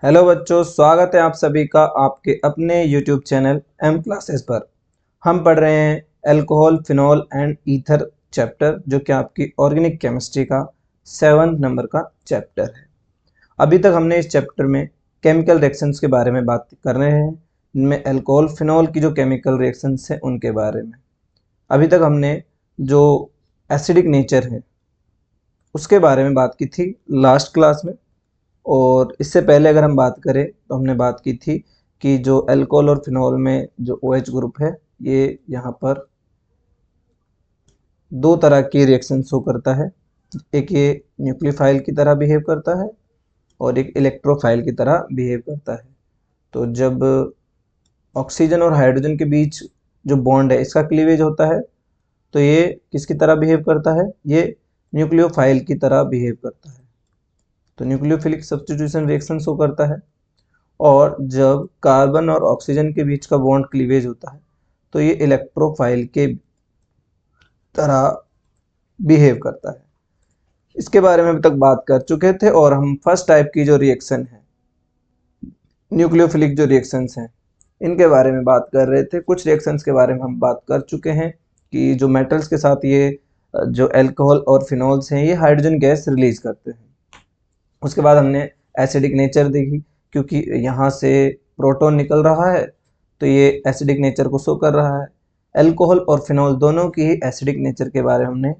Hello बच्चों, स्वागत है आप सभी का आपके अपने YouTube चैनल एम क्लासेस पर। हम पढ़ रहे हैं alcohol, phenol and ether chapter, जो कि आपकी ऑर्गेनिक केमिस्ट्री का 7 नंबर का चैप्टर है। अभी तक हमने इस चैप्टर में केमिकल रिएक्शंस के बारे में बात कर रहे हैं, इनमें अल्कोहल फिनॉल की जो केमिकल रिएक्शंस हैं उनके बारे में। अभी तक हमने जो एसिडिक नेचर है उसके बारे में बात की थी लास्ट क्लास में। और इससे पहले अगर हम बात करें तो हमने बात की थी कि जो अल्कोहल और फिनॉल में जो OH ग्रुप है, ये यहाँ पर दो तरह की रिएक्शन शो करता है। एक ये न्यूक्लियोफाइल की तरह बिहेव करता है और एक इलेक्ट्रोफाइल की तरह बिहेव करता है। तो जब ऑक्सीजन और हाइड्रोजन के बीच जो बॉन्ड है इसका क्लीवेज होता है तो ये किसकी तरह बिहेव करता है, ये न्यूक्लियोफाइल की तरह बिहेव करता है। तो न्यूक्लियोफिलिक सब्स्टिट्यूशन रिएक्शन शो करता है। और जब कार्बन और ऑक्सीजन के बीच का बॉन्ड क्लीवेज होता है तो ये इलेक्ट्रोफाइल के तरह बिहेव करता है। इसके बारे में अभी तक बात कर चुके थे और हम फर्स्ट टाइप की जो रिएक्शन है, न्यूक्लियोफिलिक जो रिएक्शंस हैं, इनके बारे में बात कर रहे थे। कुछ रिएक्शंस के बारे में हम बात कर चुके हैं कि जो मेटल्स के साथ ये जो अल्कोहल और फिनॉल्स हैं ये हाइड्रोजन गैस रिलीज करते हैं। उसके बाद हमने एसिडिक नेचर देखी, क्योंकि यहाँ से प्रोटॉन निकल रहा है तो ये एसिडिक नेचर को शो कर रहा है। अल्कोहल और फिनॉल दोनों की ही एसिडिक नेचर के बारे में हमने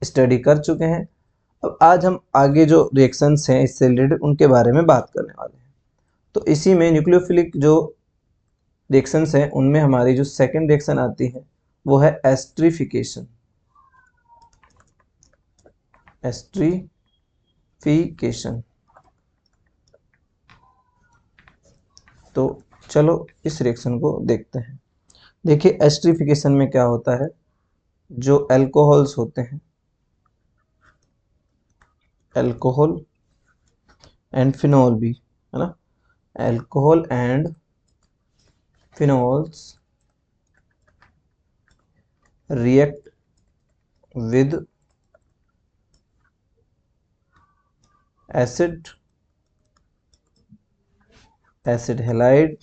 स्टडी कर चुके हैं। अब आज हम आगे जो रिएक्शंस हैं इससे रिलेटेड उनके बारे में बात करने वाले हैं। तो इसी में न्यूक्लियोफिलिक जो रिएक्शंस हैं उनमें हमारी जो सेकेंड रिएक्शन आती है वो है एस्टरीफिकेशन। एस्टरीफिकेशन। तो चलो इस रिएक्शन को देखते हैं। देखिए, एस्टरीफिकेशन में क्या होता है, जो अल्कोहल्स होते हैं, अल्कोहल एंड फिनॉल भी है ना, alcohol and phenols react with acid, acid halide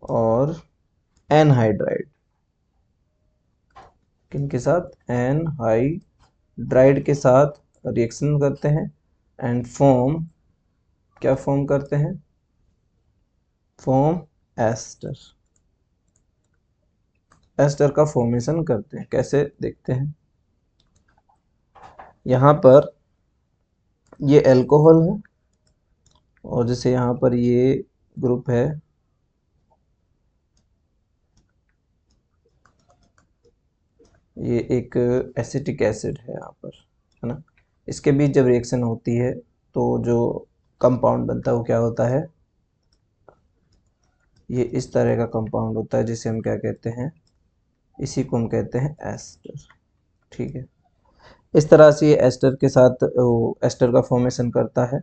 और एनहाइड्राइड। किनके साथ? एनहाइड्राइड के साथ रिएक्शन करते हैं एंड फॉर्म, क्या फॉर्म करते हैं? Form ester. एस्टर का फॉर्मेशन करते हैं। कैसे देखते हैं, यहाँ पर ये अल्कोहल है और जैसे यहाँ पर ये ग्रुप है, ये एक एसिटिक एसिड है यहाँ पर, है ना। इसके बीच जब रिएक्शन होती है तो जो कंपाउंड बनता है वो क्या होता है, ये इस तरह का कंपाउंड होता है जिसे हम क्या कहते हैं, इसी को हम कहते हैं एस्टर। ठीक है, इस तरह से ये एस्टर के साथ एस्टर का फॉर्मेशन करता है।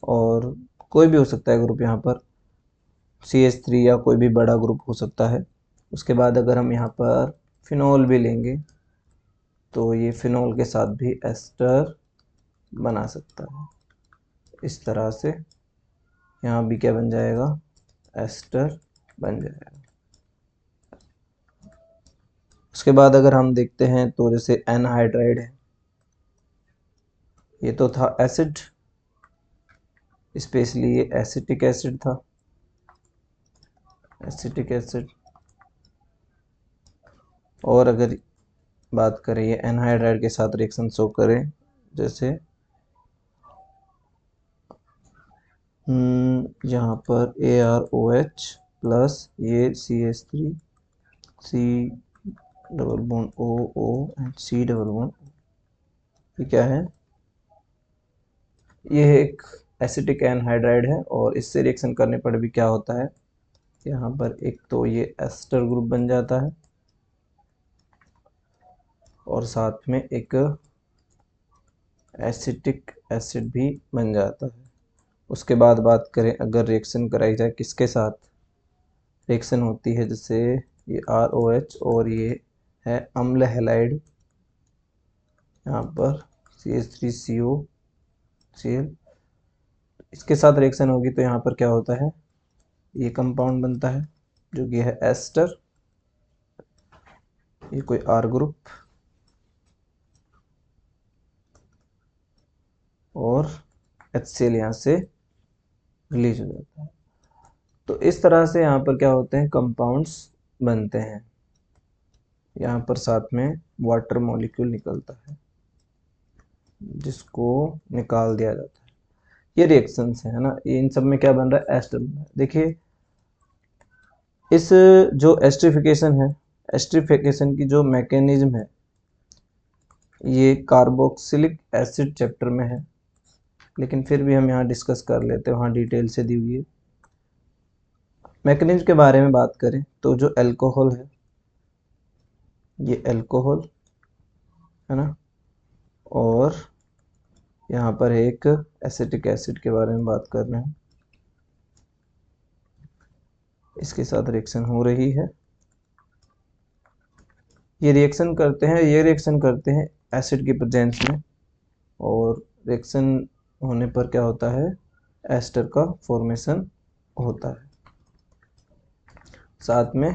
और कोई भी हो सकता है ग्रुप, यहाँ पर CH3 या कोई भी बड़ा ग्रुप हो सकता है। उसके बाद अगर हम यहाँ पर फिनॉल भी लेंगे तो ये फिनॉल के साथ भी एस्टर बना सकता है। इस तरह से यहाँ भी क्या बन जाएगा, एस्टर बन जाएगा। उसके बाद अगर हम देखते हैं तो जैसे एनहाइड्राइड है, ये तो था एसिड, स्पेशली ये एसिटिक एसिड था, एसिटिक एसिड। और अगर बात करें ये एनहाइड्राइड के साथ रिएक्शन शो करें, जैसे यहाँ पर ArOH प्लस ये CH3, C double bond OO and C double bond, ये क्या है, ये एक एसिटिक एनहाइड्राइड है। और इससे रिएक्शन करने पर भी क्या होता है, यहाँ पर एक तो ये एस्टर ग्रुप बन जाता है और साथ में एक एसिटिक एसिड भी बन जाता है। उसके बाद बात करें अगर रिएक्शन कराई जाए किसके साथ, रिएक्शन होती है जैसे ये ROH और ये है अम्ल हैलाइड, यहाँ पर CH3CO Cl, इसके साथ रिएक्शन होगी तो यहाँ पर क्या होता है, ये कंपाउंड बनता है जो कि है एस्टर, ये कोई R ग्रुप, और HCl यहाँ से रिलीज हो जाता है। तो इस तरह से यहाँ पर क्या होते हैं, कंपाउंड्स बनते हैं। यहाँ पर साथ में वाटर मॉलिक्यूल निकलता है जिसको निकाल दिया जाता है। ये रिएक्शंस है ना, इन सब में क्या बन रहा है, एस्टर बन रहा है। देखिए इस जो एस्टरिफिकेशन है, एस्टरिफिकेशन की जो मैकेनिज्म है ये कार्बोक्सिलिक एसिड चैप्टर में है, लेकिन फिर भी हम यहाँ डिस्कस कर लेते हैं, वहाँ डिटेल से दी हुई है। मैकेनिज्म के बारे में बात करें तो जो अल्कोहल है, ये अल्कोहल है ना, और यहाँ पर एक एसिटिक एसिड के बारे में बात कर रहे हैं, इसके साथ रिएक्शन हो रही है। ये रिएक्शन करते हैं एसिड की प्रेजेंस में, और रिएक्शन होने पर क्या होता है, एस्टर का फॉर्मेशन होता है। साथ में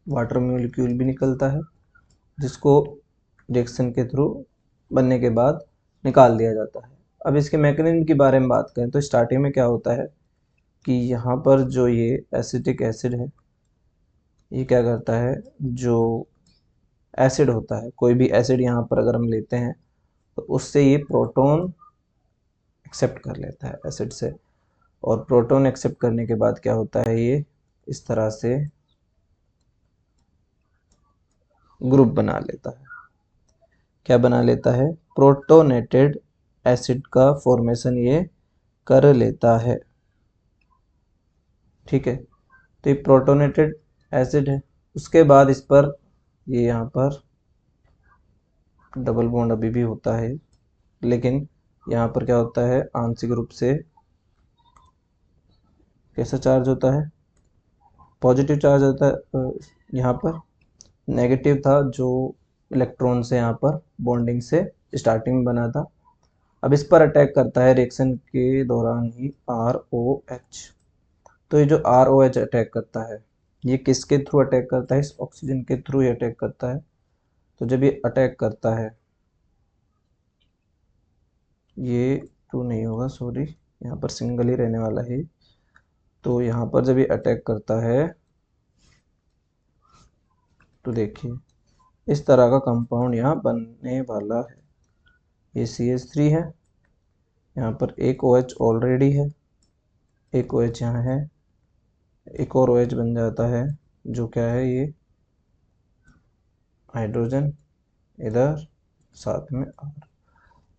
वाटर मॉलिक्यूल भी निकलता है जिसको रिएक्शन के थ्रू बनने के बाद निकाल दिया जाता है। अब इसके मैकेनिज्म के बारे में बात करें तो स्टार्टिंग में क्या होता है कि यहाँ पर जो ये एसिटिक एसिड है, ये क्या करता है, जो एसिड होता है, कोई भी एसिड यहाँ पर अगर हम लेते हैं तो उससे ये प्रोटॉन एक्सेप्ट कर लेता है एसिड से, और प्रोटॉन एक्सेप्ट करने के बाद क्या होता है, ये इस तरह से ग्रुप बना लेता है। क्या बना लेता है, प्रोटोनेटेड एसिड का फॉर्मेशन ये कर लेता है। ठीक है, तो ये प्रोटोनेटेड एसिड है। उसके बाद इस पर ये यहाँ पर डबल बॉन्ड अभी भी होता है, लेकिन यहाँ पर क्या होता है, आंशिक रूप से कैसा चार्ज होता है, पॉजिटिव चार्ज होता है। यहाँ पर नेगेटिव था जो इलेक्ट्रॉन से यहाँ पर बॉन्डिंग से स्टार्टिंग में बना था। अब इस पर अटैक करता है रिएक्शन के दौरान ही ROH। तो ये जो ROH अटैक करता है, ये किसके थ्रू अटैक करता है, इस ऑक्सीजन के थ्रू ही अटैक करता है। तो जब ये अटैक करता है, ये टू नहीं होगा, सॉरी, यहाँ पर सिंगल ही रहने वाला है। तो यहाँ पर जब ये अटैक करता है तो देखिए इस तरह का कंपाउंड यहाँ बनने वाला है। ये CH3 है, यहाँ पर एक OH ऑलरेडी है, एक OH यहाँ है, एक और OH बन जाता है जो क्या है, ये हाइड्रोजन इधर, साथ में R।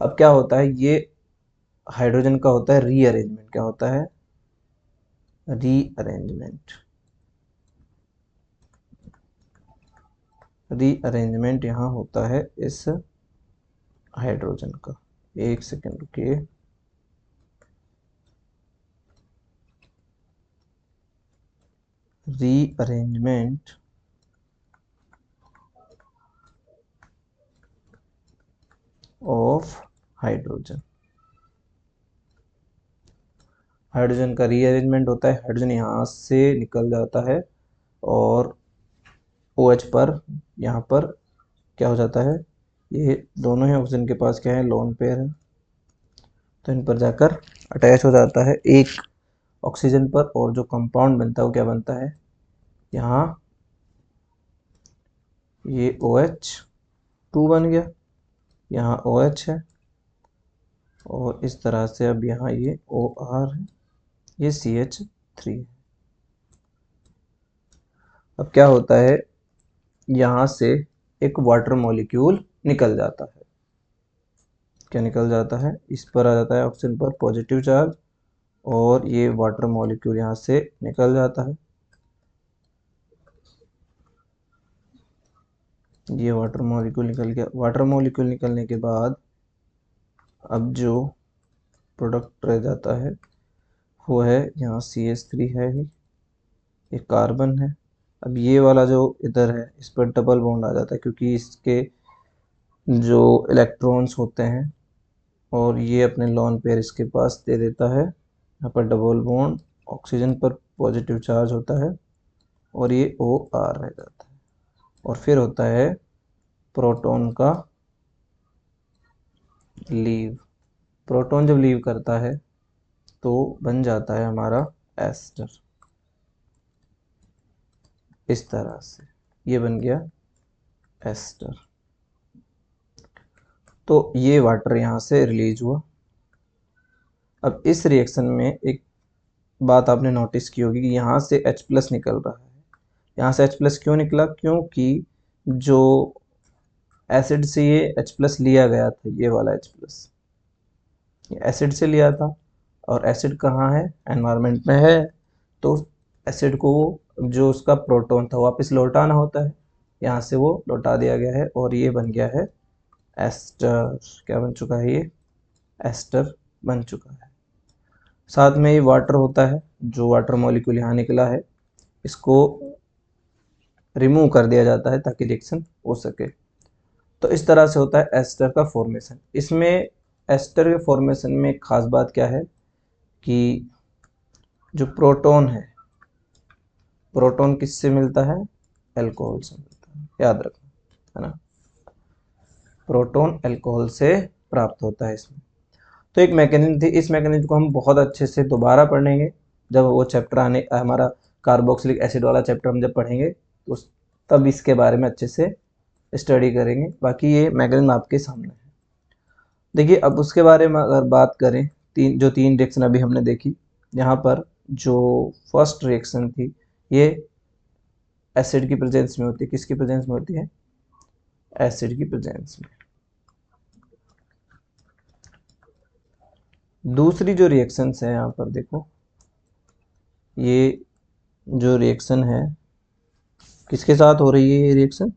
अब क्या होता है, ये हाइड्रोजन का होता है रीअरेंजमेंट। क्या होता है, रीअरेंजमेंट। रीअरेंजमेंट यहाँ होता है इस हाइड्रोजन का। एक सेकेंड रुकिए, रीअरेंजमेंट ऑफ हाइड्रोजन। हाइड्रोजन का रीअरेंजमेंट होता है, हाइड्रोजन यहाँ से निकल जाता है और OH पर यहाँ पर क्या हो जाता है, ये दोनों ही ऑक्सीजन के पास क्या है, लोन पेयर है, तो इन पर जाकर अटैच हो जाता है एक ऑक्सीजन पर, और जो कंपाउंड बनता है वो क्या बनता है, यहाँ ये OH2 बन गया, यहाँ OH है, और इस तरह से अब यहाँ ये OR है, ये CH3 है। अब क्या होता है, यहाँ से एक वाटर मॉलिक्यूल निकल जाता है। क्या निकल जाता है, इस पर आ जाता है ऑक्सीजन पर पॉजिटिव चार्ज, और ये वाटर मॉलिक्यूल यहाँ से निकल जाता है। ये वाटर मॉलिक्यूल निकल गया। वाटर मॉलिक्यूल निकलने के बाद अब जो प्रोडक्ट रह जाता है वो है, यहाँ CH3 है ही, ये कार्बन है। अब ये वाला जो इधर है इस पर डबल बॉन्ड आ जाता है, क्योंकि इसके जो इलेक्ट्रॉन्स होते हैं और ये अपने लोन पेयर इसके पास दे देता है। यहाँ पर डबल बॉन्ड, ऑक्सीजन पर पॉजिटिव चार्ज होता है और ये OR रह जाता है। और फिर होता है प्रोटॉन का लीव। प्रोटॉन जब लीव करता है तो बन जाता है हमारा एस्टर। इस तरह से ये बन गया एस्टर। तो ये वाटर यहाँ से रिलीज हुआ। अब इस रिएक्शन में एक बात आपने नोटिस की होगी कि यहाँ से H+ निकल रहा है। यहाँ से H+ क्यों निकला? क्योंकि जो एसिड से ये H+ लिया गया था, ये वाला H+, ये एसिड से लिया था और एसिड कहाँ है? एनवायरनमेंट में है। तो एसिड को जो उसका प्रोटॉन था वापस लौटाना होता है, यहाँ से वो लौटा दिया गया है और ये बन गया है एस्टर। क्या बन चुका है? ये एस्टर बन चुका है। साथ में ये वाटर होता है, जो वाटर मॉलिक्यूल यहाँ निकला है इसको रिमूव कर दिया जाता है ताकि रिएक्शन हो सके। तो इस तरह से होता है एस्टर का फॉर्मेशन। इसमें एस्टर के फॉर्मेशन में एक खास बात क्या है कि जो प्रोटॉन है, प्रोटॉन किससे मिलता है? अल्कोहल से मिलता है, याद रखना, है ना। प्रोटॉन अल्कोहल से प्राप्त होता है इसमें। तो एक मैकेनिज्म थी, इस मैकेनिज्म को हम बहुत अच्छे से दोबारा पढ़ेंगे जब वो चैप्टर आने, हमारा कार्बोक्सिलिक एसिड वाला चैप्टर हम जब पढ़ेंगे तो तब इसके बारे में अच्छे से स्टडी करेंगे। बाकी ये मैकेनिज्म आपके सामने है। देखिए अब उसके बारे में अगर बात करें, तीन रिएक्शन अभी हमने देखी। यहाँ पर जो फर्स्ट रिएक्शन थी ये एसिड की प्रेजेंस में होती है। किसकी प्रेजेंस में होती है? एसिड की प्रेजेंस में। दूसरी जो रिएक्शंस है यहाँ पर देखो, ये जो रिएक्शन है किसके साथ हो रही है? ये रिएक्शन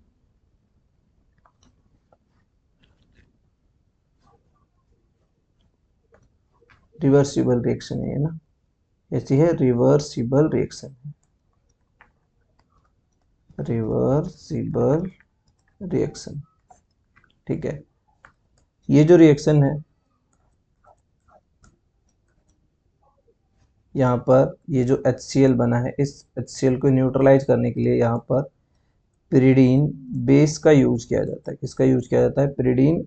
रिवर्सिबल रिएक्शन है ना, ऐसी है रिवर्सिबल रिएक्शन है, रिवर्सिबल रिएक्शन। ठीक है, ये जो रिएक्शन है यहाँ पर ये जो HCl बना है, इस HCl को न्यूट्रलाइज करने के लिए यहाँ पर पिरिडीन बेस का यूज किया जाता है। किसका यूज किया जाता है? पिरिडीन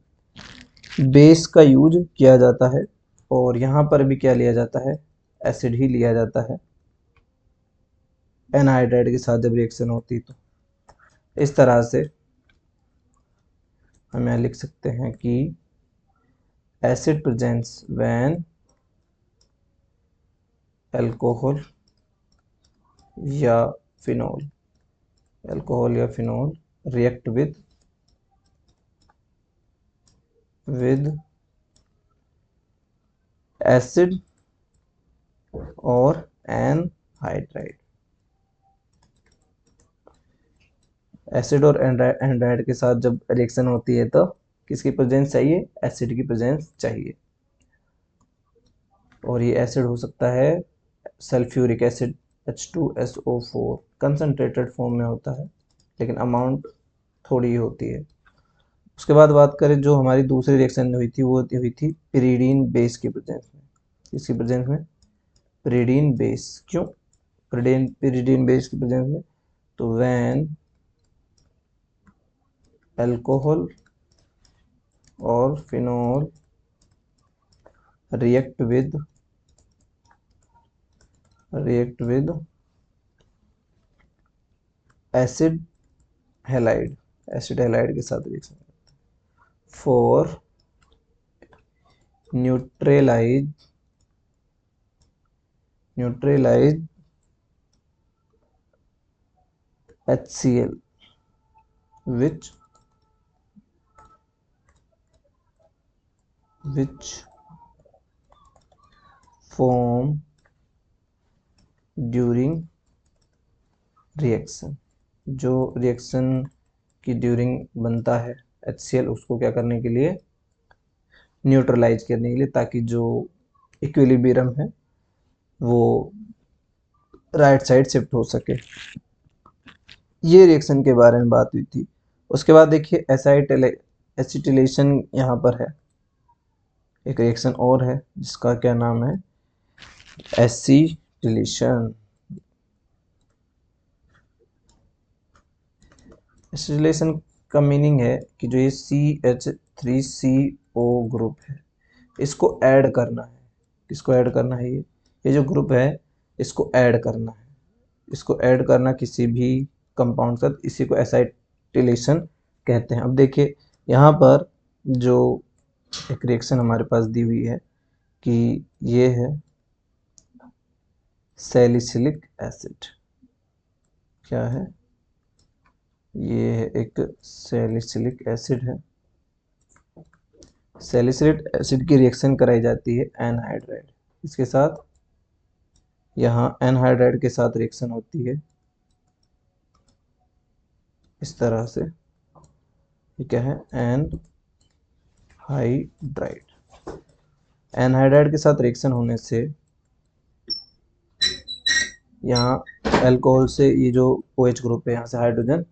बेस का यूज किया जाता है। और यहाँ पर भी क्या लिया जाता है? एसिड ही लिया जाता है एनहाइड्राइड के साथ जब रिएक्शन होती तो। इस तरह से हम यहाँ लिख सकते हैं कि एसिड प्रेजेंट्स व्हेन अल्कोहल या फिनॉल, अल्कोहल या फिनॉल रिएक्ट विद एसिड और एनहाइड्राइड। एसिड और एनहाइड्राइड के साथ जब रिएक्शन होती है तो किसकी प्रेजेंस चाहिए? एसिड की प्रेजेंस चाहिए। और ये एसिड हो सकता है sulphuric acid H2SO4, concentrated form में होता है लेकिन अमाउंट थोड़ी होती है। उसके बाद बात करें जो हमारी दूसरी रिएक्शन हुई थी, वो हुई थी पिरिडीन बेस की प्रेजेंस में। किसकी प्रेजेंस में? Pyridine base. क्यों पिरिडीन बेस की प्रेजेंस में? तो व्हेन अल्कोहल और phenol react with acid halide, acid halide के साथ reaction for neutralize HCl which form during reaction. जो रिएक्शन की ड्यूरिंग बनता है HCl, उसको क्या करने के लिए? न्यूट्रलाइज करने के लिए, ताकि जो इक्विलिब्रियम है वो राइट साइड शिफ्ट हो सके। ये रिएक्शन के बारे में बात हुई थी। उसके बाद देखिए एसिटिलेशन यहाँ पर है। एक रिएक्शन और है जिसका क्या नाम है, एसिटिलेशन। एसिटिलेशन का मीनिंग है कि जो ये CH3CO ग्रुप है इसको ऐड करना है। किसको ऐड करना है, ये जो ग्रुप है इसको ऐड करना है। इसको ऐड करना किसी भी कंपाउंड के साथ, इसी को एसाइटिलेशन कहते हैं। अब देखिए यहाँ पर जो एक रिएक्शन हमारे पास दी हुई है कि ये है सैलिसिलिक एसिड। क्या है, ये है एक सैलिसिलिक एसिड है। सैलिसिलिक एसिड की रिएक्शन कराई जाती है एनहाइड्राइड, इसके साथ यहाँ एनहाइड्राइड के साथ रिएक्शन होती है इस तरह से। ये क्या है, एनहाइड्राइड। एनहाइड्राइड के साथ रिएक्शन होने से यहाँ अल्कोहल से ये जो OH ग्रुप है यहाँ से हाइड्रोजन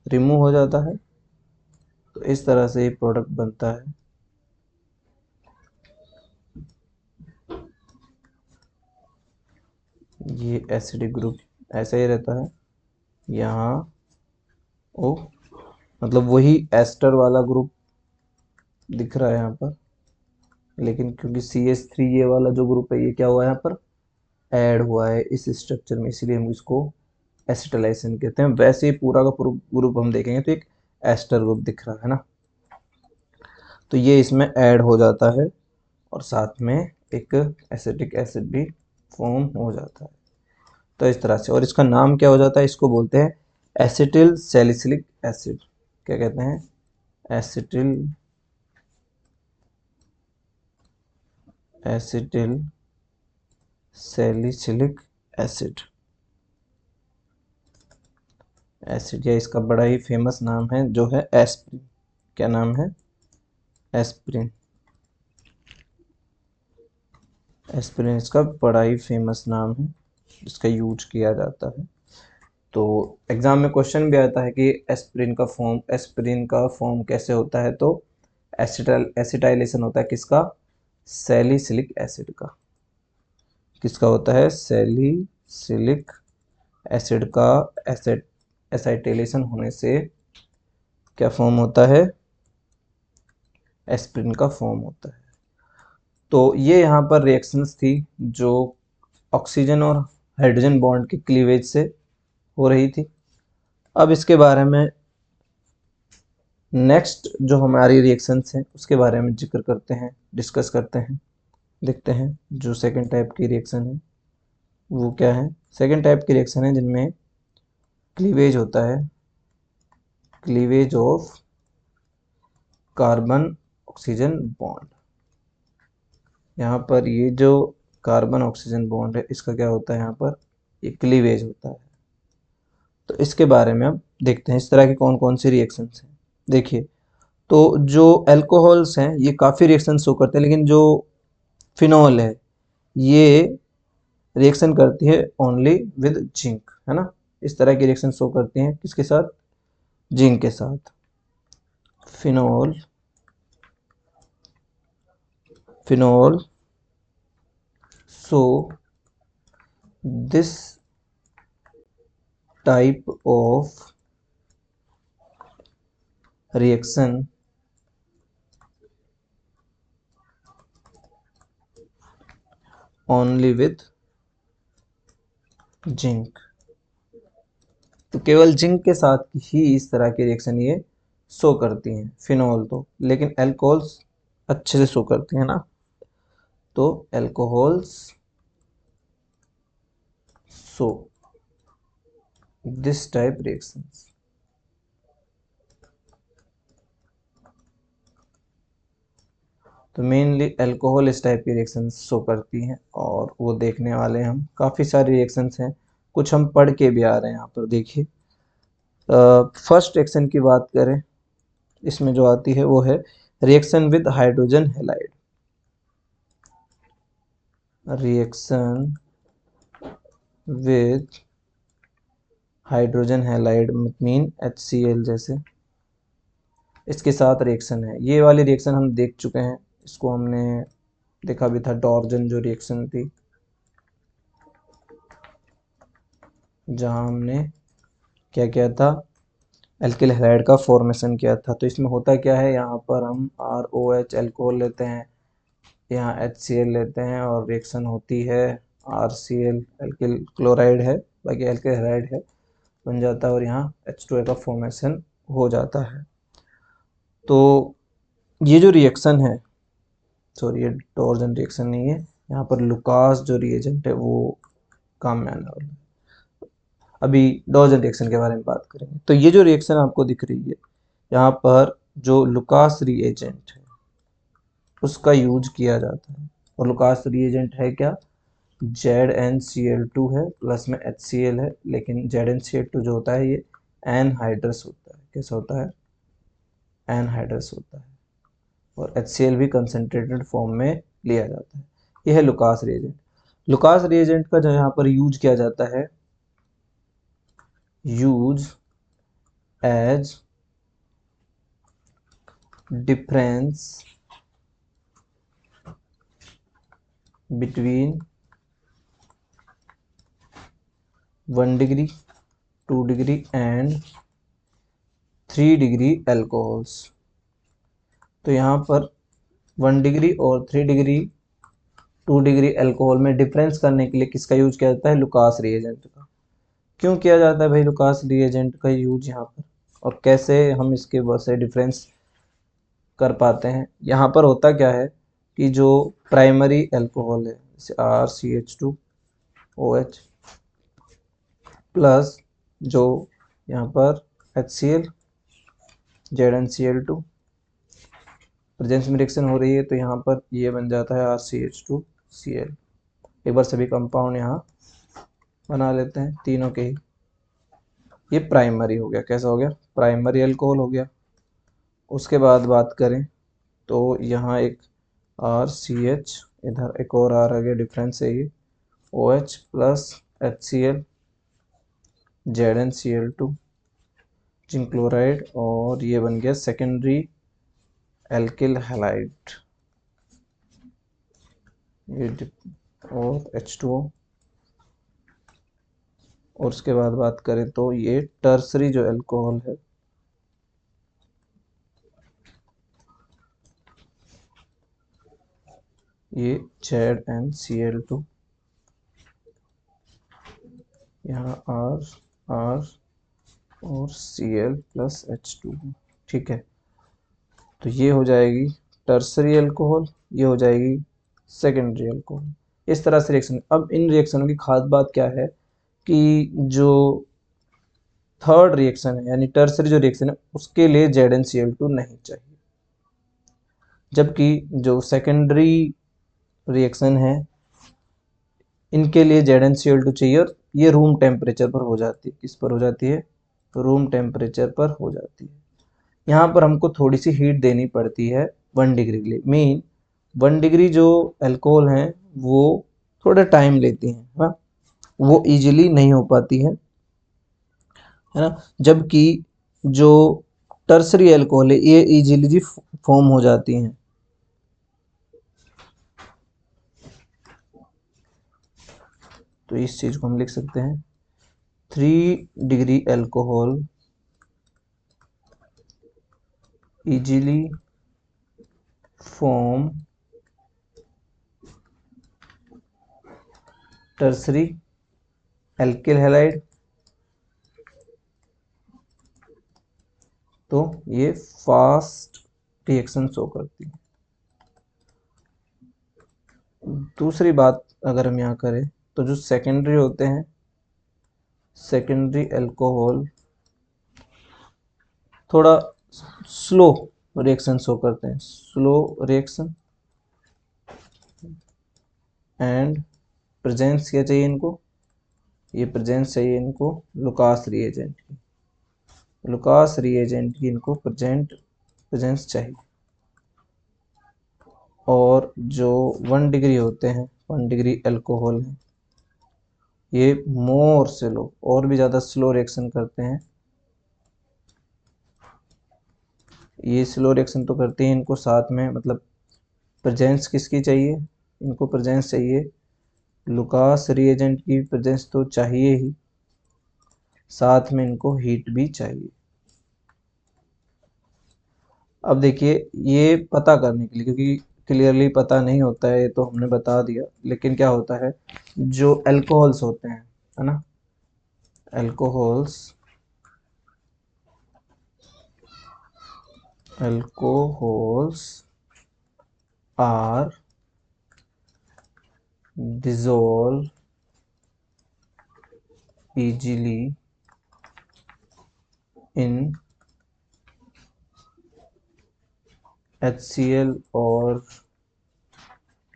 रिमूव हो जाता है। तो इस तरह से ये प्रोडक्ट बनता है। ये एसिडिक ग्रुप ऐसा ही रहता है। यहाँ ओ मतलब वही एस्टर वाला ग्रुप दिख रहा है यहाँ पर, लेकिन क्योंकि CH3 ये वाला जो ग्रुप है ये क्या हुआ है यहाँ पर ऐड हुआ है इस स्ट्रक्चर में, इसलिए हम इसको एसिटाइलेशन कहते हैं। वैसे ही पूरा का पूरा ग्रुप हम देखेंगे तो एक एस्टर ग्रुप दिख रहा है ना, तो ये इसमें ऐड हो जाता है और साथ में एक एसिटिक एसिड भी फॉर्म हो जाता है। तो इस तरह से, और इसका नाम क्या हो जाता है, इसको बोलते हैं एसिटिल सैलिसिलिक एसिड। क्या कहते हैं, एसिटिल सैलिसिलिक एसिड। या इसका बड़ा ही फेमस नाम है जो है एस्प्रिन। क्या नाम है, एस्प्रिन। एस्प्रिन इसका बड़ा ही फेमस नाम है जिसका यूज किया जाता है। तो एग्जाम में क्वेश्चन भी आता है कि एस्प्रिन का फॉर्म कैसे होता है, तो एसिटाइलेशन होता है किसका, सैलिसिलिक एसिड का। किसका होता है, सैलिसिलिक एसिड का एसाइटिलेशन होने से क्या फॉर्म होता है, एस्प्रिन का फॉर्म होता है। तो ये यहाँ पर रिएक्शंस थी जो ऑक्सीजन और हाइड्रोजन बॉन्ड के क्लीवेज से हो रही थी। अब इसके बारे में नेक्स्ट जो हमारी रिएक्शंस हैं उसके बारे में जिक्र करते हैं, डिस्कस करते हैं, देखते हैं। जो सेकंड टाइप की रिएक्शन है वो क्या है। सेकंड टाइप की रिएक्शन है जिनमें क्लीवेज होता है, cleavage of carbon oxygen bond. यहाँ पर ये जो कार्बन ऑक्सीजन बॉन्ड है इसका क्या होता है, यहाँ पर ये क्लीवेज होता है। तो इसके बारे में अब देखते हैं इस तरह की कौन कौन सी रिएक्शंस हैं। देखिए, तो जो अल्कोहल्स हैं ये काफ़ी रिएक्शन शो करते हैं, लेकिन जो फिनॉल है ये रिएक्शन करती है ओनली विद जिंक, है ना। इस तरह की रिएक्शन शो करती हैं किसके साथ, जिंक के साथ। Phenol so this type of reaction only with zinc. तो केवल जिंक के साथ ही इस तरह की रिएक्शन ये शो करती हैं फिनॉल तो, लेकिन अल्कोहल्स अच्छे से शो करती हैं ना। तो alcohols show this type reactions. तो मेनली अल्कोहल इस टाइप की रिएक्शंस शो करती हैं और वो देखने वाले हम काफ़ी सारी रिएक्शंस हैं, कुछ हम पढ़ के भी आ रहे हैं यहाँ पर। देखिए, फर्स्ट रिएक्शन की बात करें, इसमें जो आती है वो है reaction with hydrogen halide. Reaction with hydrogen halide mean HCl जैसे, इसके साथ रिएक्शन है। ये वाली रिएक्शन हम देख चुके हैं, इसको हमने देखा भी था, डॉर्जन जो रिएक्शन थी, जहां हमने क्या किया था, एल्किल हैलाइड का फॉर्मेशन किया था। तो इसमें होता क्या है, यहाँ पर हम ROH एल्कोहल लेते हैं, यहाँ HCl लेते हैं और रिएक्शन होती है RCl, एल्किल क्लोराइड है, बाकी एल्किल हैलाइड है, बन जाता है और यहाँ H2A का फॉर्मेशन हो जाता है। तो ये जो रिएक्शन है, सॉरी ये डॉर्जन रिएक्शन नहीं है, यहाँ पर लुकास जो रिएजेंट है वो काम में आने वाला है। अभी डॉर्जन रिएक्शन के बारे में बात करेंगे। तो ये जो रिएक्शन आपको दिख रही है यहाँ पर, जो लुकास रिएजेंट है उसका यूज किया जाता है। और लुकास रिएजेंट है क्या, ZnCl2 है, प्लस में HCl है, लेकिन ZnCl2 जो होता है ये एनहाइड्रस होता है। कैसा होता है, एनहाइड्रस होता है। और HCl भी कंसनट्रेटेड फॉर्म में लिया जाता है। यह है लुकास रिएजेंट। लुकास रिएजेंट का जो यहाँ पर यूज किया जाता है, use age difference between 1 degree 2 degree and 3 degree alcohols. तो यहाँ पर 1 डिग्री और 3 डिग्री 2 डिग्री एल्कोहल में डिफरेंस करने के लिए किसका यूज किया जाता है, लुकास रिएजेंट का। क्यों किया जाता है भाई लुकास रिएजेंट का यूज यहाँ पर, और कैसे हम इसके वजह से डिफरेंस कर पाते हैं। यहाँ पर होता क्या है कि जो प्राइमरी एल्कोहल है, जैसे RCH2OH प्लस जो यहाँ पर HCl ZnCl2 प्रेजेंस में रिएक्शन हो रही है, तो यहाँ पर ये बन जाता है RCH2Cl। एक बार सभी कंपाउंड यहाँ बना लेते हैं तीनों के ही। ये प्राइमरी हो गया, कैसा हो गया, प्राइमरी अल्कोहल हो गया। उसके बाद बात करें तो यहाँ एक RCH, इधर एक और R आ गया, डिफरेंस है ये, OH plus HCl ZnCl2 zinc chloride, और ये बन गया सेकेंडरी एल्किल हैलाइड, ये और H2O। और उसके बाद बात करें तो ये टर्सरी जो अल्कोहल है, ये ZnCl2, यहाँ R और Cl प्लस H2। ठीक है, तो ये हो जाएगी टर्सरी अल्कोहल, ये हो जाएगी सेकेंडरी अल्कोहल। इस तरह से रिएक्शन। अब इन रिएक्शनों की खास बात क्या है कि जो थर्ड रिएक्शन है यानी टर्सरी जो रिएक्शन है उसके लिए ZnCl2 नहीं चाहिए, जबकि जो सेकेंडरी रिएक्शन है इनके लिए ZnCl2 चाहिए, और ये रूम टेम्परेचर पर हो जाती है। किस पर हो जाती है, रूम टेम्परेचर पर हो जाती है। यहाँ पर हमको थोड़ी सी हीट देनी पड़ती है 1 डिग्री के लिए। मीन 1 डिग्री जो अल्कोहल हैं वो थोड़ा टाइम लेती हैं, है ना, वो इजीली नहीं हो पाती है ना, जबकि जो टर्सरी अल्कोहल है ये इजीली फॉर्म हो जाती हैं। तो इस चीज को हम लिख सकते हैं 3 degree alcohol easily form tertiary alkyl halide. तो ये फास्ट रिएक्शन शो करती है। दूसरी बात अगर हम यहाँ करें तो जो सेकेंडरी होते हैं, सेकेंडरी अल्कोहल थोड़ा स्लो रिएक्शन शो करते हैं, स्लो रिएक्शन, एंड प्रेजेंस क्या चाहिए इनको, ये प्रेजेंस चाहिए इनको लुकास रिएजेंट की, लुकास रिएजेंट की इनको प्रेजेंस चाहिए। और जो 1 डिग्री होते हैं, 1 डिग्री अल्कोहल है, ये मोर स्लो, और भी ज़्यादा स्लो रिएक्शन करते हैं। ये स्लो रिएक्शन तो करते हैं, इनको साथ में मतलब प्रेजेंस किसकी चाहिए, इनको प्रेजेंस चाहिए, लुकास रिएजेंट की प्रेजेंस तो चाहिए ही, साथ में इनको हीट भी चाहिए। अब देखिए ये पता करने के लिए, क्योंकि क्लियरली पता नहीं होता है, ये तो हमने बता दिया, लेकिन क्या होता है जो अल्कोहल्स होते हैं, है ना, alcohols are dissolve easily in HCl or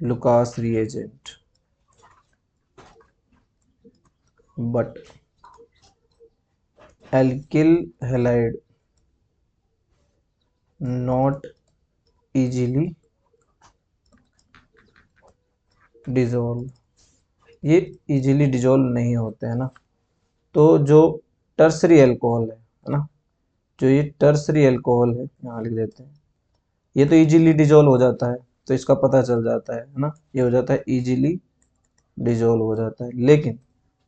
Lucas reagent, but alkyl halide not easily dissolve, ये इजीली डिजोल्व नहीं होते हैं ना। तो जो टर्सरी अल्कोहल है ना, जो ये टर्सरी अल्कोहल है, यहाँ लिख देते हैं, ये तो इजीली डिजोल्व हो जाता है, तो इसका पता चल जाता है ना, ये हो जाता है इजीली डिजोल्व हो जाता है। लेकिन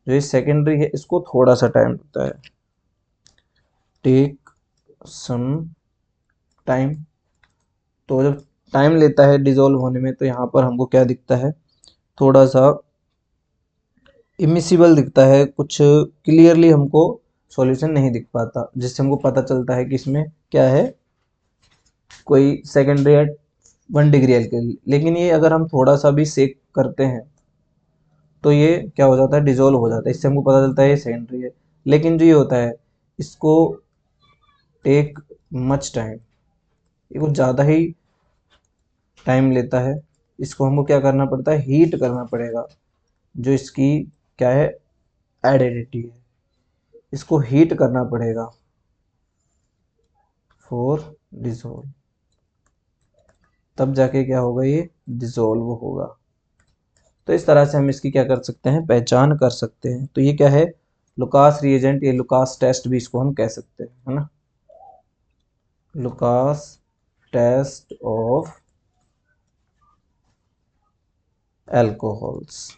जो ये सेकेंडरी है इसको थोड़ा सा टाइम लगता है, टेक सम टाइम। तो जब टाइम लेता है डिजोल्व होने में, तो यहाँ पर हमको क्या दिखता है, थोड़ा सा इमिसिबल दिखता है, कुछ क्लियरली हमको सॉल्यूशन नहीं दिख पाता, जिससे हमको पता चलता है कि इसमें क्या है, कोई सेकेंडरी या 1 डिग्री एल्कोहल। लेकिन ये अगर हम थोड़ा सा भी सेक करते हैं तो ये क्या हो जाता है, डिजोल्व हो जाता है, इससे हमको पता चलता है ये सेकेंडरी है। लेकिन जो ये होता है इसको टेक मच टाइम, ये कुछ ज़्यादा ही टाइम लेता है, इसको हमको क्या करना पड़ता है, हीट करना पड़ेगा। जो इसकी क्या है, एडिडिटी है, इसको हीट करना पड़ेगा फॉर डिजोल्व, तब जाके क्या होगा, ये डिजोल्व होगा। तो इस तरह से हम इसकी क्या कर सकते हैं, पहचान कर सकते हैं। तो ये क्या है, लुकास रिएजेंट, ये लुकास टेस्ट भी इसको हम कह सकते हैं, है ना, लुकास टेस्ट ऑफ अल्कोहल्स।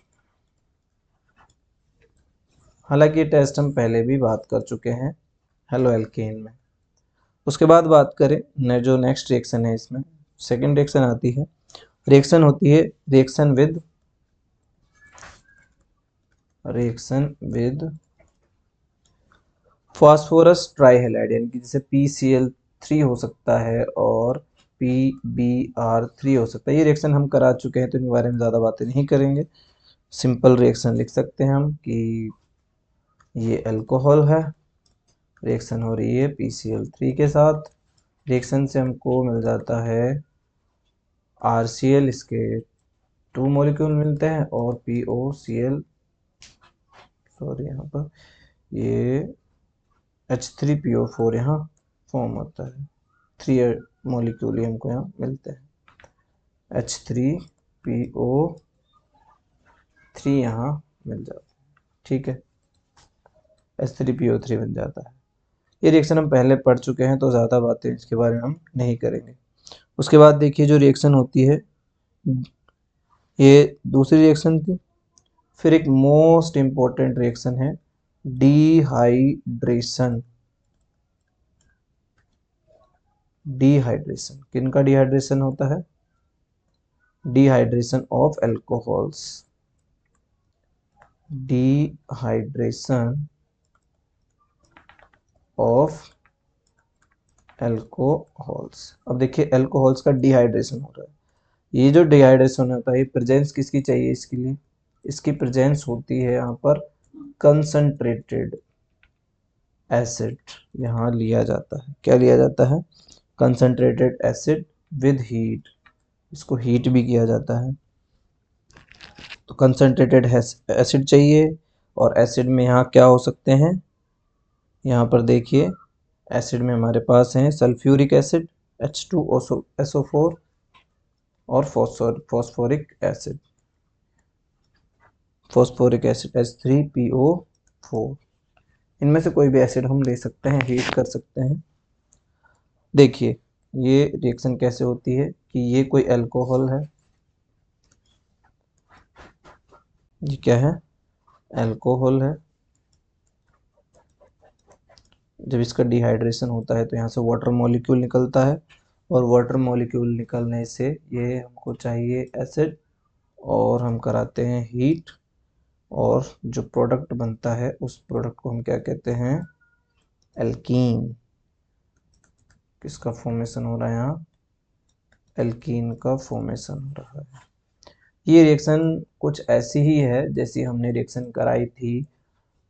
हालांकि ये टेस्ट हम पहले भी बात कर चुके हैं हेलो एल्केन में। उसके बाद बात करें जो नेक्स्ट रिएक्शन है, इसमें सेकंड रिएक्शन आती है, रिएक्शन होती है रिएक्शन विद फास्फोरस ट्राइहेलाइड, यानी कि जैसे PCl3 हो सकता है और PbR3 हो सकता है। ये रिएक्शन हम करा चुके हैं, तो इनके बारे में ज़्यादा बातें नहीं करेंगे। सिंपल रिएक्शन लिख सकते हैं हम कि ये अल्कोहल है, रिएक्शन हो रही है PCl3 के साथ, रिएक्शन से हमको मिल जाता है RCl, इसके 2 मॉलिक्यूल मिलते हैं, और POCl, सॉरी यहाँ पर ये H3PO4 यहाँ फॉर्म होता है, 3 मॉलिक्यूल हमको यहाँ मिलते हैं, H3PO3 यहाँ मिल जाता है, ठीक है, H3PO3 बन जाता है। ये रिएक्शन हम पहले पढ़ चुके हैं, तो ज़्यादा बातें इसके बारे में हम नहीं करेंगे। उसके बाद देखिए जो रिएक्शन होती है, ये दूसरी रिएक्शन थी। फिर एक मोस्ट इम्पोर्टेंट रिएक्शन है डिहाइड्रेशन। डिहाइड्रेशन किनका डिहाइड्रेशन होता है, dehydration of alcohols, dehydration of alcohols. अब देखिए अल्कोहल्स का डिहाइड्रेशन हो रहा है, ये जो डिहाइड्रेशन होता है, प्रेजेंस किसकी चाहिए इसके लिए, इसकी प्रेजेंस होती है यहाँ पर कंसंट्रेटेड एसिड, यहाँ लिया जाता है, क्या लिया जाता है, कंसंट्रेटेड एसिड विद हीट, इसको हीट भी किया जाता है। तो कंसंट्रेटेड एसिड चाहिए, और एसिड में यहाँ क्या हो सकते हैं, यहाँ पर देखिए एसिड में हमारे पास हैं सल्फ्यूरिक एसिड H2SO4 और फॉस्फोरिक एसिड H3PO4, इनमें से कोई भी एसिड हम ले सकते हैं, हीट कर सकते हैं। देखिए ये रिएक्शन कैसे होती है, कि ये कोई अल्कोहल है, ये क्या है, अल्कोहल है। जब इसका डिहाइड्रेशन होता है तो यहाँ से वाटर मॉलिक्यूल निकलता है, और वाटर मॉलिक्यूल निकलने से ये हमको चाहिए एसिड, और हम कराते हैं हीट, और जो प्रोडक्ट बनता है उस प्रोडक्ट को हम क्या कहते हैं, एल्कीन। किसका फॉर्मेशन हो रहा है यहाँ, एल्कीन का फॉर्मेशन हो रहा है। ये रिएक्शन कुछ ऐसी ही है जैसी हमने रिएक्शन कराई थी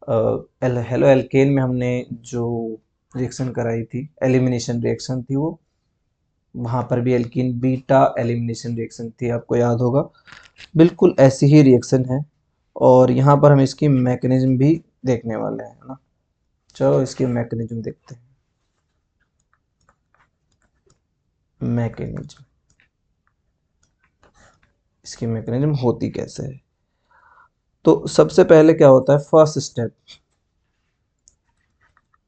हेलो एल्केन में। हमने जो रिएक्शन कराई थी, एलिमिनेशन रिएक्शन थी वो, वहाँ पर भी एल्कीन बीटा एलिमिनेशन रिएक्शन थी, आपको याद होगा। बिल्कुल ऐसी ही रिएक्शन है, और यहाँ पर हम इसकी मैकेनिज्म भी देखने वाले हैं, है ना। चलो इसकी मैकेनिज्म देखते हैं। मैकेनिज्म, इसकी मैकेनिज्म होती कैसे है। तो सबसे पहले क्या होता है, फर्स्ट स्टेप,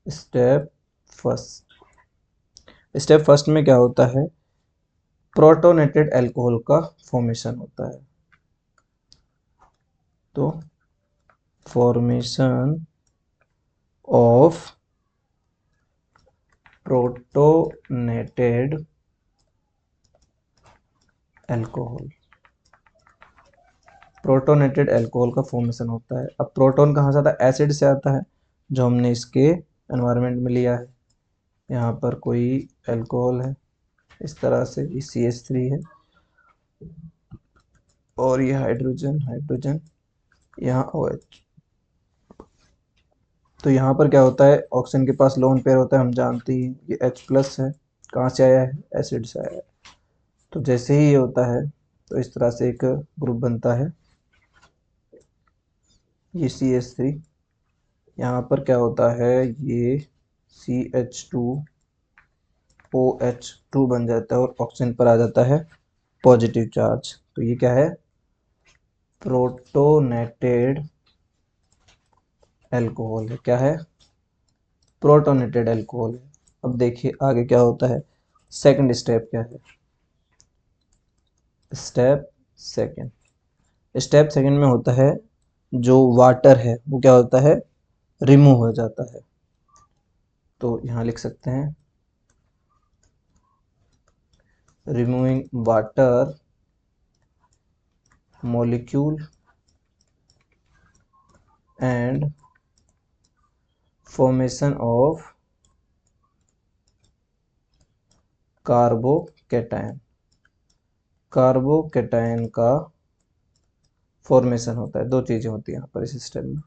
स्टेप फर्स्ट में क्या होता है, प्रोटोनेटेड अल्कोहल का फॉर्मेशन होता है। तो formation of protonated alcohol, protonated alcohol का फॉर्मेशन होता है। अब प्रोटोन कहाँ से आता है, एसिड से आता है, जो हमने इसके एनवायरनमेंट में लिया है। यहाँ पर कोई अल्कोहल है, इस तरह से ये CH3 है, और ये हाइड्रोजन यहाँ OH। तो यहाँ पर क्या होता है, ऑक्सीजन के पास लोन पेयर होता है, हम जानते ही, ये H+ है, कहाँ से आया है, एसिड से आया है। तो जैसे ही ये होता है तो इस तरह से एक ग्रुप बनता है, ये CH3। यहाँ पर क्या होता है, ये CH2OH2 बन जाता है, और ऑक्सीजन पर आ जाता है पॉजिटिव चार्ज। तो ये क्या है, प्रोटोनेटेड अल्कोहल है। क्या है, प्रोटोनेटेड अल्कोहल है। अब देखिए आगे क्या होता है, सेकंड स्टेप क्या है, स्टेप सेकंड, स्टेप सेकंड में होता है, जो वाटर है वो क्या होता है, रिमूव हो जाता है। तो यहाँ लिख सकते हैं, removing water molecule and formation of carbocation, carbocation का फॉर्मेशन होता है। दो चीज़ें होती हैं यहाँ पर इस सिस्टम में।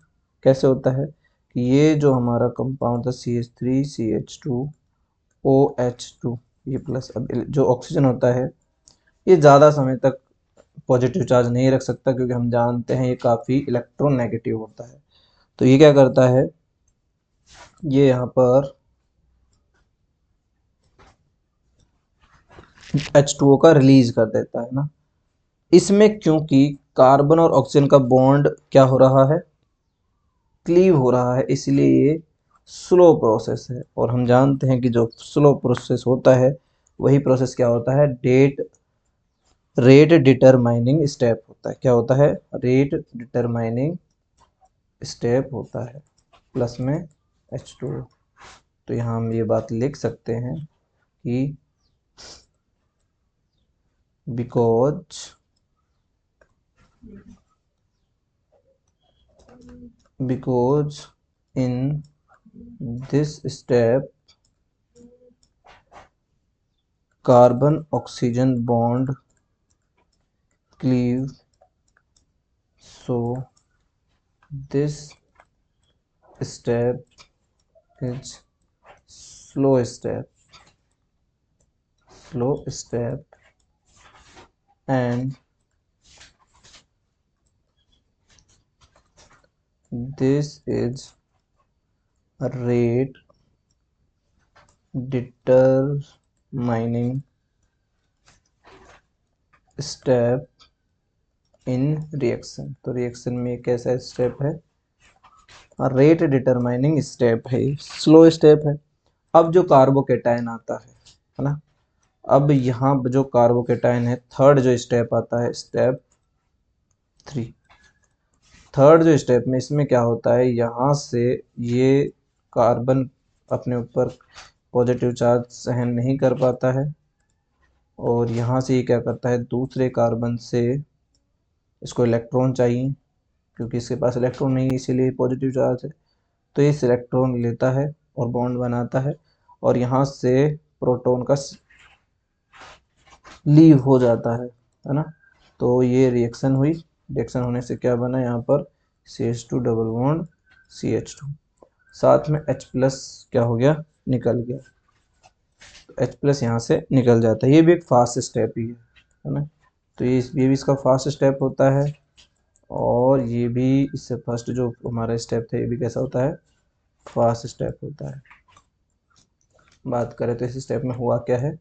कैसे होता है कि ये जो हमारा कंपाउंड था CH3 CH2OH2, ये प्लस, अब जो ऑक्सीजन होता है ये ज़्यादा समय तक पॉजिटिव चार्ज नहीं रख सकता, क्योंकि हम जानते हैं ये काफ़ी इलेक्ट्रोनेगेटिव होता है। तो ये क्या करता है, ये यहाँ पर H2O का रिलीज कर देता है ना। इसमें क्योंकि कार्बन और ऑक्सीजन का बॉन्ड क्या हो रहा है, क्लीव हो रहा है, इसलिए ये स्लो प्रोसेस है। और हम जानते हैं कि जो स्लो प्रोसेस होता है वही प्रोसेस क्या होता है, रेट डिटरमाइनिंग स्टेप होता है। क्या होता है, रेट डिटरमाइनिंग स्टेप होता है, प्लस में H2O। तो यहाँ हम ये बात लिख सकते हैं कि because in this step carbon oxygen bond cleave, so this step is slow step, and this is rate determining step in reaction. तो रिएक्शन में एक ऐसा स्टेप है, रेट डिटरमाइनिंग स्टेप है, स्लो स्टेप है। अब जो कार्बोकेटायन आता है ना, अब यहाँ जो कार्बोकेटाइन है, थर्ड जो स्टेप आता है, स्टेप 3, थर्ड जो स्टेप में इसमें क्या होता है, यहाँ से ये कार्बन अपने ऊपर पॉजिटिव चार्ज सहन नहीं कर पाता है और यहाँ से ये क्या करता है, दूसरे कार्बन से इसको इलेक्ट्रॉन चाहिए, क्योंकि इसके पास इलेक्ट्रॉन नहीं है इसीलिए पॉजिटिव चार्ज है, तो इस इलेक्ट्रॉन लेता है और बॉन्ड बनाता है और यहाँ से प्रोटॉन का लीव हो जाता है ना। तो ये रिएक्शन हुई, रिएक्शन होने से क्या बना, यहाँ पर CH2 डबल बॉन्ड CH2, साथ में H प्लस क्या हो गया, निकल गया, तो H प्लस यहाँ से निकल जाता है। ये भी एक फास्ट स्टेप ही है ना। तो ये भी इसका फास्ट स्टेप होता है और ये भी इससे फर्स्ट जो हमारा स्टेप था ये भी कैसा होता है, फास्ट स्टेप होता है। बात करें तो इस स्टेप में हुआ क्या है,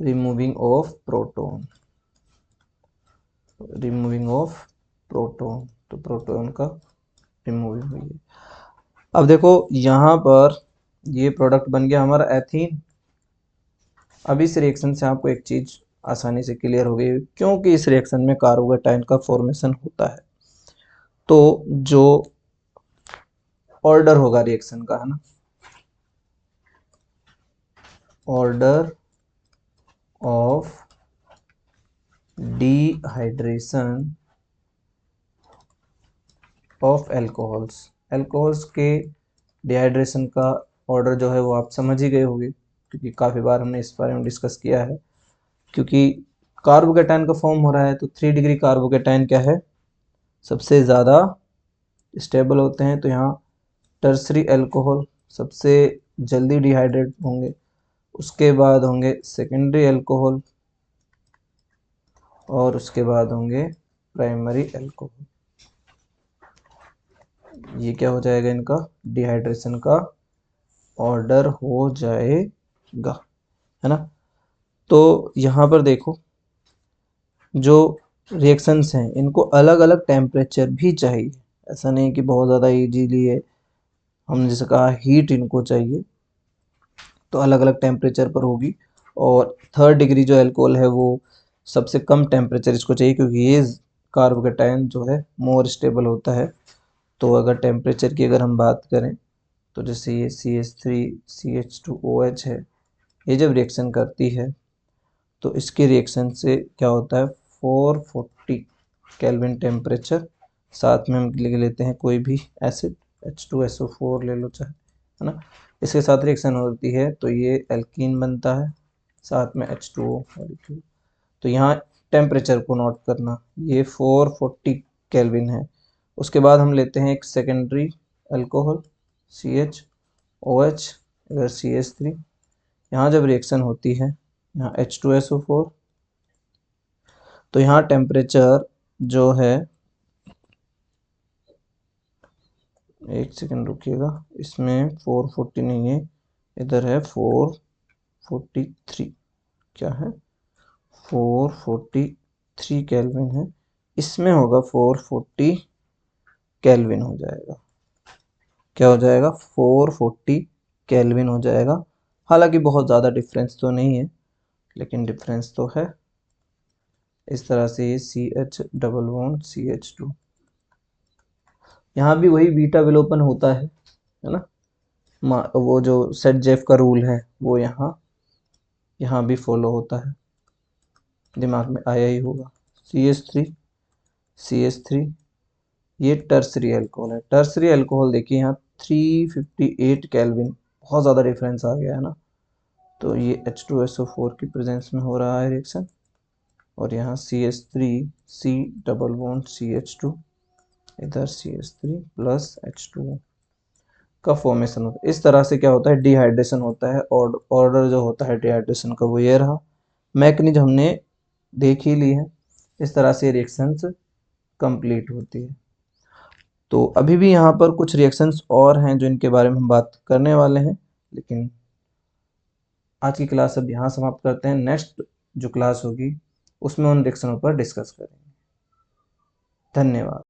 removing of proton, removing of proton, तो प्रोटॉन का रिमूविंग हुई है। अब देखो यहाँ पर ये प्रोडक्ट बन गया हमारा एथीन। अब इस रिएक्शन से आपको एक चीज आसानी से क्लियर हो गई, क्योंकि इस रिएक्शन में कार्बोकेटाइन का फॉर्मेशन होता है, तो जो ऑर्डर होगा रिएक्शन का, है ना, order of dehydration of alcohols, alcohols के डिहाइड्रेशन का ऑर्डर जो है वो आप समझ ही गए होंगे, क्योंकि काफ़ी बार हमने इस बारे में डिस्कस किया है। क्योंकि कार्बोकेटाइन का फॉर्म हो रहा है तो 3 डिग्री कार्बोकेटाइन क्या है, सबसे ज़्यादा स्टेबल होते हैं, तो यहाँ टर्सरी एल्कोहल सबसे जल्दी डिहाइड्रेट होंगे, उसके बाद होंगे सेकेंडरी एल्कोहल और उसके बाद होंगे प्राइमरी एल्कोहल। ये क्या हो जाएगा, इनका डिहाइड्रेशन का ऑर्डर हो जाएगा, है ना। तो यहाँ पर देखो जो रिएक्शंस हैं इनको अलग अलग टेम्परेचर भी चाहिए, ऐसा नहीं कि बहुत ज़्यादा इजीली है, हमने जैसे कहा हीट इनको चाहिए, तो अलग अलग टेम्परेचर पर होगी। और थर्ड डिग्री जो एल्कोहल है वो सबसे कम टेम्परेचर इसको चाहिए, क्योंकि ये कार्बोकेटाइन जो है मोर स्टेबल होता है। तो अगर टेम्परेचर की अगर हम बात करें तो जैसे ये CH3CH2OH है, ये जब रिएक्शन करती है तो इसके रिएक्शन से क्या होता है, 440 केल्विन टेम्परेचर, साथ में हम लिख लेते हैं कोई भी एसिड, H2SO4 ले लो चाहे, है ना, इसके साथ रिएक्शन होती है तो ये एल्कीन बनता है, साथ में H2O मॉलिक्यूल। तो यहाँ टेम्परेचर को नोट करना, ये 440 केल्विन है। उसके बाद हम लेते हैं एक सेकेंडरी अल्कोहल CHOH, इधर CH3, यहाँ जब रिएक्शन होती है यहाँ H2SO4, तो यहाँ टेम्परेचर जो है, एक सेकेंड रुकिएगा, इसमें 440 नहीं है, इधर है 443, क्या है 443 केल्विन है, इसमें होगा 440 केल्विन हो जाएगा, क्या हो जाएगा 440 केल्विन हो जाएगा। हालांकि बहुत ज़्यादा डिफरेंस तो नहीं है, लेकिन डिफरेंस तो है। इस तरह से ये CH डबल बॉन्ड CH2, यहाँ भी वही बीटा विलोपन होता है ना, वो जो सेट जेफ का रूल है वो यहाँ भी फॉलो होता है, दिमाग में आया ही होगा। CH3 ये टर्सरी अल्कोहल है, टर्सरी अल्कोहल देखिए यहाँ 358 केल्विन, बहुत ज़्यादा डिफरेंस आ गया है ना। तो ये H2SO4 की प्रेजेंस में हो रहा है रिएक्शन, और यहाँ CH3C डबल बॉन्ड CH2, इधर CH3 प्लस H2O का फॉर्मेशन होता है। इस तरह से क्या होता है, डिहाइड्रेशन होता है, और ऑर्डर जो होता है डिहाइड्रेशन का वो ये रहा। मैकेनिज्म हमने देख ही ली है, इस तरह से रिएक्शंस कंप्लीट होती है। तो अभी भी यहाँ पर कुछ रिएक्शंस और हैं जो इनके बारे में हम बात करने वाले हैं, लेकिन आज की क्लास अब यहाँ समाप्त करते हैं। नेक्स्ट जो क्लास होगी उसमें उन रिएक्शनों पर डिस्कस करेंगे। धन्यवाद।